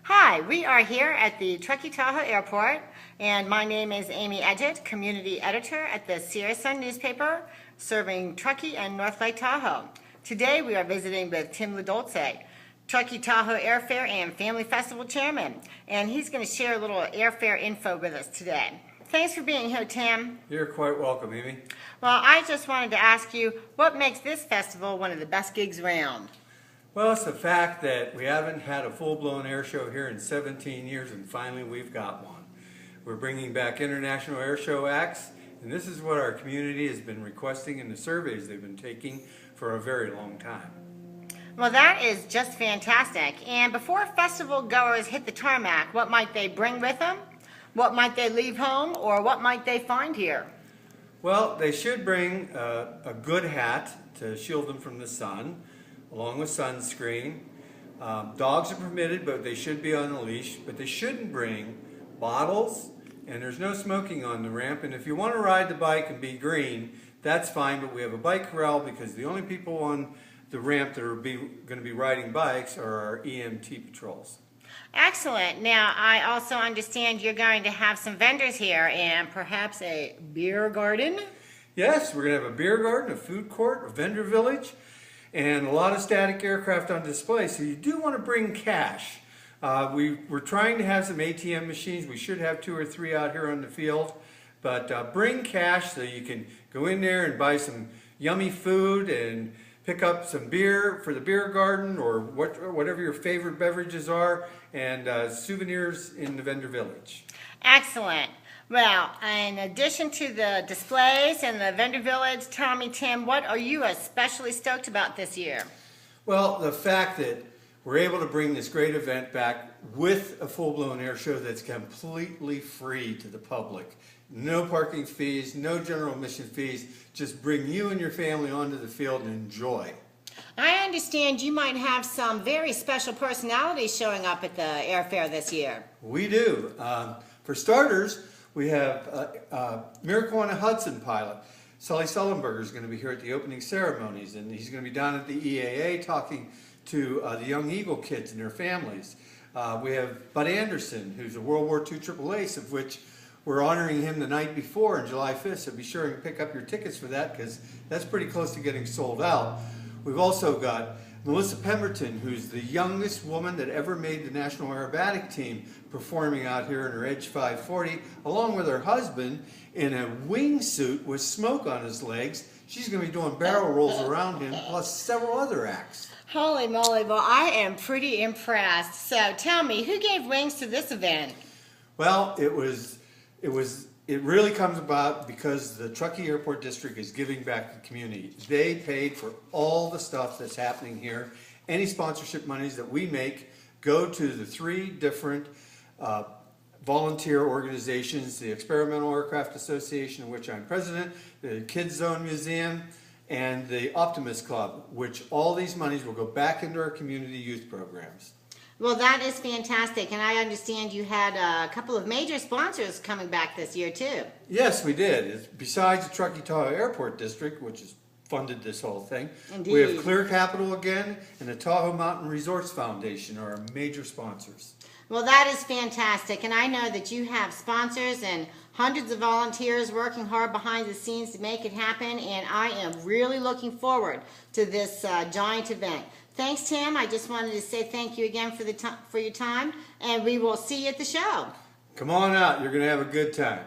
Hi, we are here at the Truckee Tahoe Airport, and my name is Amy Edgett, Community Editor at the Sierra Sun newspaper, serving Truckee and North Lake Tahoe. Today we are visiting with Tim LaDolce, Truckee Tahoe Airfare and Family Festival Chairman, and he's going to share a little airfare info with us today. Thanks for being here, Tim. You're quite welcome, Amy. Well, I just wanted to ask you, what makes this festival one of the best gigs around? Well, it's the fact that we haven't had a full-blown air show here in 17 years, and finally we've got one. We're bringing back international air show acts, and this is what our community has been requesting in the surveys they've been taking for a very long time. Well, that is just fantastic. And before festival goers hit the tarmac, what might they bring with them? What might they leave home, or what might they find here? Well, they should bring a good hat to shield them from the sun, along with sunscreen. Dogs are permitted, but they should be on a leash. But they shouldn't bring bottles, and there's no smoking on the ramp. And if you want to ride the bike and be green, that's fine, but we have a bike corral because the only people on the ramp that are going to be riding bikes are our EMT patrols. Excellent. Now, I also understand you're going to have some vendors here and perhaps a beer garden? Yes, we're going to have a beer garden, a food court, a vendor village, and a lot of static aircraft on display. So you do want to bring cash. We're trying to have some ATM machines. We should have 2 or 3 out here on the field. But bring cash so you can go in there and buy some yummy food and pick up some beer for the beer garden or whatever your favorite beverages are, and souvenirs in the vendor village. Excellent. Well, in addition to the displays and the vendor village, Tim, what are you especially stoked about this year? Well, the fact that we're able to bring this great event back with a full-blown air show that's completely free to the public. No parking fees, no general admission fees. Just bring you and your family onto the field and enjoy. I understand you might have some very special personalities showing up at the airfair this year. We do. For starters, we have Miracle on the Hudson pilot. Sully Sullenberger is going to be here at the opening ceremonies, and he's going to be down at the EAA talking to the young Eagle kids and their families. We have Bud Anderson, who's a World War II Triple Ace, of which we're honoring him the night before on July 5th, so be sure and pick up your tickets for that because that's pretty close to getting sold out. We've also got Melissa Pemberton, who's the youngest woman that ever made the National Aerobatic team, performing out here in her Edge 540, along with her husband in a wingsuit with smoke on his legs. She's going to be doing barrel rolls around him, plus several other acts. Holy moly, well, I am pretty impressed. So tell me, who gave wings to this event? Well, it really comes about because the Truckee Airport District is giving back to the community. They paid for all the stuff that's happening here. Any sponsorship monies that we make go to the 3 different volunteer organizations, the Experimental Aircraft Association, of which I'm president, the Kids Zone Museum, and the Optimist Club, which all these monies will go back into our community youth programs. Well, that is fantastic, and I understand you had a couple of major sponsors coming back this year, too. Yes, we did. Besides the Truckee Tahoe Airport District, which has funded this whole thing, Indeed. We have Clear Capital again, and the Tahoe Mountain Resorts Foundation are our major sponsors. Well, that is fantastic, and I know that you have sponsors and hundreds of volunteers working hard behind the scenes to make it happen, and I am really looking forward to this giant event. Thanks, Tim. I just wanted to say thank you again for your time, and we will see you at the show. Come on out. You're going to have a good time.